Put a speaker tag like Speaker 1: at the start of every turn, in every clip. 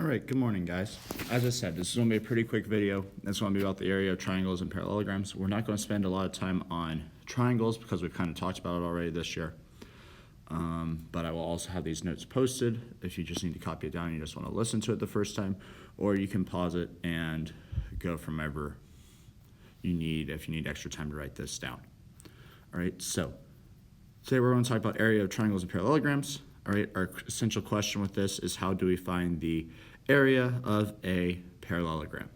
Speaker 1: All right, good morning, guys. As I said, this is going to be a pretty quick video. It's going to be about the area of triangles and parallelograms. We're not going to spend a lot of time on triangles because we've kind of talked about it already this year. But I will also have these notes posted if you just need to copy it down and you just want to listen to it the first time, or you can pause it and go from wherever you need if you need extra time to write this down. All right, so today we're going to talk about area of triangles and parallelograms. All right, our essential question with this is how do we find the area of a parallelogram?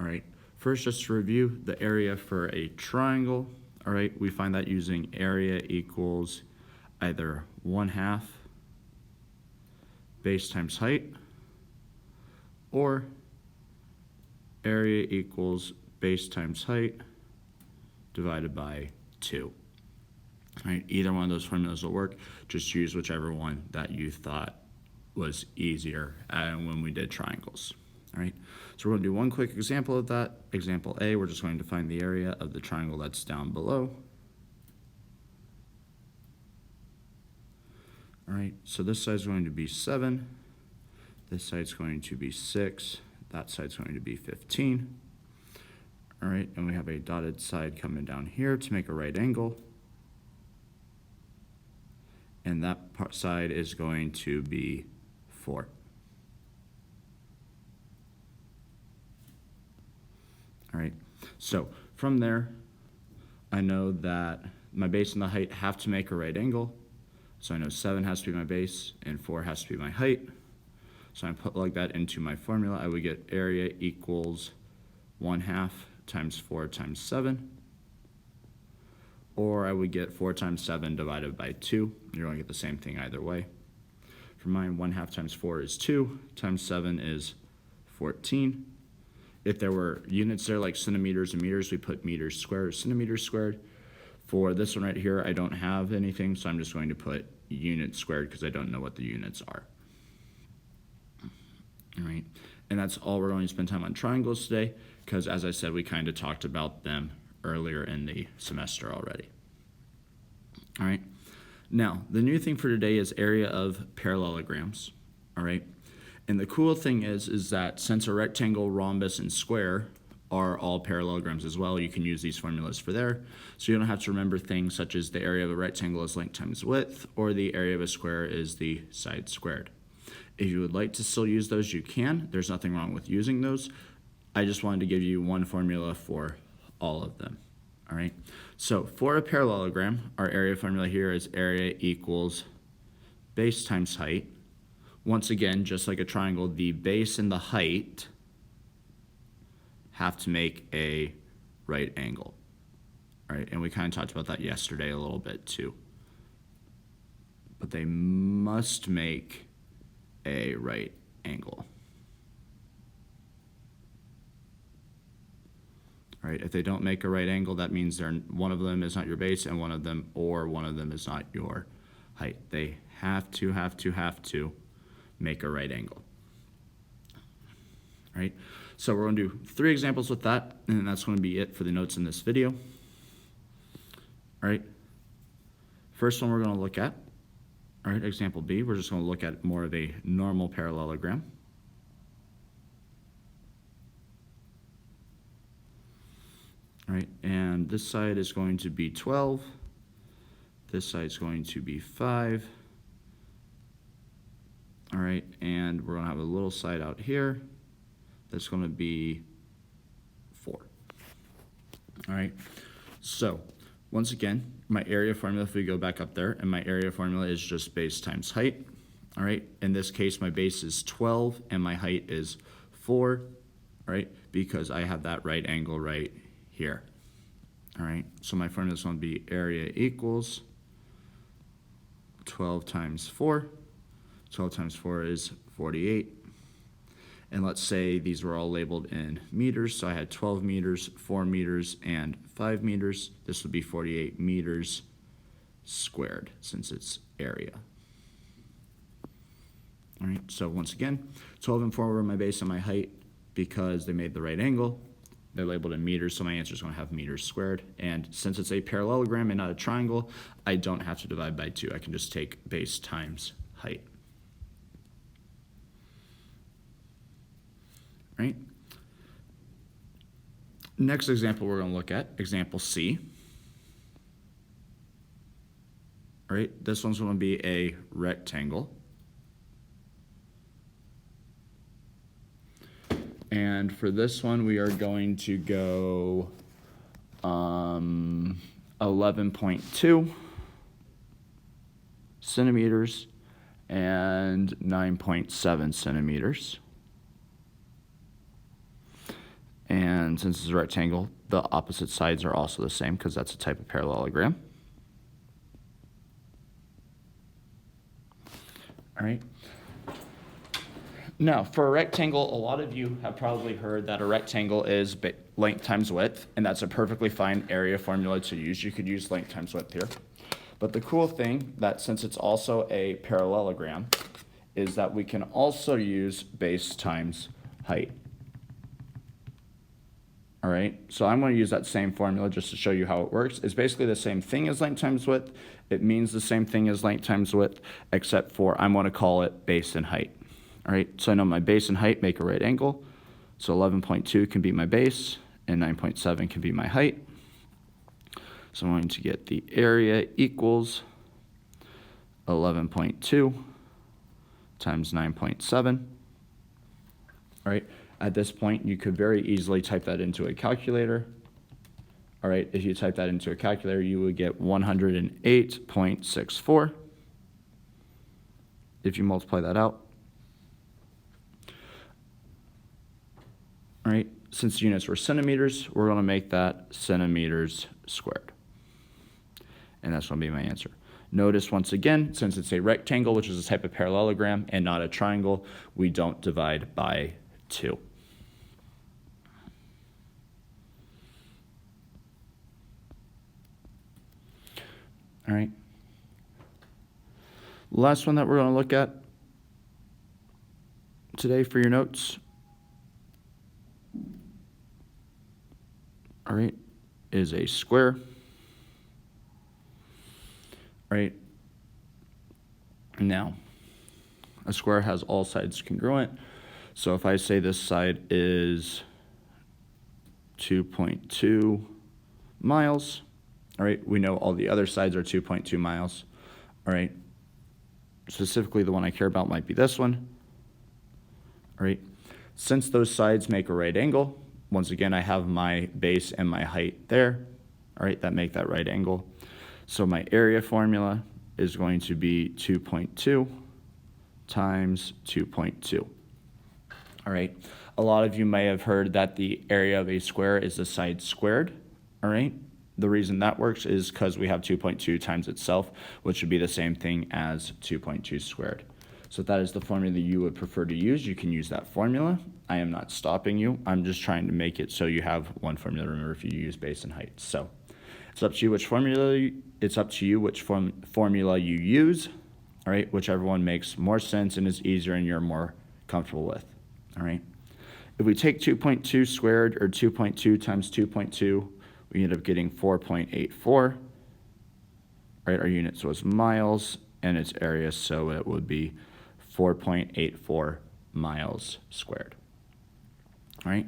Speaker 1: All right, first just to review the area for a triangle. All right, we find that using area equals either 1/2 base times height, or area equals base times height divided by 2. All right, either one of those formulas will work. Just use whichever one that you thought was easier when we did triangles. All right, so we're going to do one quick example of that. Example A, we're just going to find the area of the triangle that's down below. All right, so this side's going to be 7. This side's going to be 6. That side's going to be 15. All right, and we have a dotted side coming down here to make a right angle. And that side is going to be 4. All right, so from there, I know that my base and the height have to make a right angle. So I know 7 has to be my base and 4 has to be my height. So I plug that into my formula. I would get area equals 1/2 times 4 times 7. Or I would get 4 times 7 divided by 2. You're going to get the same thing either way. For mine, 1/2 times 4 is 2, times 7 is 14. If there were units there like centimeters and meters, we put meters squared or centimeters squared. For this one right here, I don't have anything, so I'm just going to put units squared because I don't know what the units are. All right, and that's all we're going to spend time on triangles today because, as I said, we kind of talked about them earlier in the semester already. All right, now the new thing for today is area of parallelograms. All right, and the cool thing is that since a rectangle, rhombus, and square are all parallelograms as well, you can use these formulas for there. So you don't have to remember things such as the area of a rectangle is length times width, or the area of a square is the side squared. If you would like to still use those, you can. There's nothing wrong with using those. I just wanted to give you one formula for all of them. All right, so for a parallelogram, our area formula here is area equals base times height. Once again, just like a triangle, the base and the height have to make a right angle. All right, and we kind of talked about that yesterday a little bit too. But they must make a right angle. All right, if they don't make a right angle, that means one of them is not your base and one of them is not your height. They have to make a right angle. All right, so we're going to do 3 examples with that, and that's going to be it for the notes in this video. All right, first one we're going to look at, all right, example B, we're just going to look at more of a normal parallelogram. All right, and this side is going to be 12. This side is going to be 5. All right, and we're going to have a little side out here that's going to be 4. All right, so once again, my area formula, if we go back up there, and my area formula is just base times height. All right, in this case, my base is 12 and my height is 4, all right, because I have that right angle right here. All right, so my formula is going to be area equals 12 times 4. 12 times 4 is 48. And let's say these were all labeled in meters. So I had 12 meters, 4 meters, and 5 meters. This would be 48 meters squared since it's area. All right, so once again, 12 and 4 were my base and my height because they made the right angle. They're labeled in meters, so my answer is going to have meters squared. And since it's a parallelogram and not a triangle, I don't have to divide by 2. I can just take base times height. right? Next example we're going to look at, example C. All right, this one's going to be a rectangle. And for this one, we are going to go 11.2 centimeters and 9.7 centimeters. And since it's a rectangle, the opposite sides are also the same because that's a type of parallelogram. All right. Now, for a rectangle, a lot of you have probably heard that a rectangle is length times width, and that's a perfectly fine area formula to use. You could use length times width here. But the cool thing, that since it's also a parallelogram, is that we can also use base times height. All right, so I'm going to use that same formula just to show you how it works. It's basically the same thing as length times width. It means the same thing as length times width, except for I'm going to call it base and height. All right, so I know my base and height make a right angle. So 11.2 can be my base, and 9.7 can be my height. So I'm going to get the area equals 11.2 times 9.7. All right, at this point, you could very easily type that into a calculator. All right, if you type that into a calculator, you would get 108.64. If you multiply that out. All right, since units were centimeters, we're going to make that centimeters squared. And that's going to be my answer. Notice once again, since it's a rectangle, which is a type of parallelogram, and not a triangle, we don't divide by 2. All right. Last one that we're going to look at today for your notes, all right, is a square. All right. Now, a square has all sides congruent. So if I say this side is 2.2 miles, all right, we know all the other sides are 2.2 miles. All right. Specifically, the one I care about might be this one. All right. Since those sides make a right angle, once again, I have my base and my height there. All right, that make that right angle. So my area formula is going to be 2.2 times 2.2. All right. A lot of you may have heard that the area of a square is the side squared. All right. The reason that works is because we have 2.2 times itself, which would be the same thing as 2.2 squared. So if that is the formula you would prefer to use, you can use that formula. I am not stopping you. I'm just trying to make it so you have one formula. Remember, if you use base and height. So it's up to you which formula you use. All right, whichever one makes more sense and is easier and you're more comfortable with. All right. If we take 2.2 squared, or 2.2 times 2.2, we end up getting 4.84. Right, our units was miles and its area, so it would be 4.84 miles squared. All right.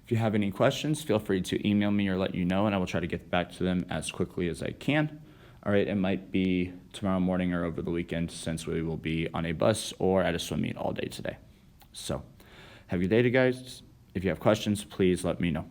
Speaker 1: If you have any questions, feel free to email me or let you know, and I will try to get back to them as quickly as I can. All right, it might be tomorrow morning or over the weekend, since we will be on a bus or at a swim meet all day today. So have a good day, guys. If you have questions, please let me know.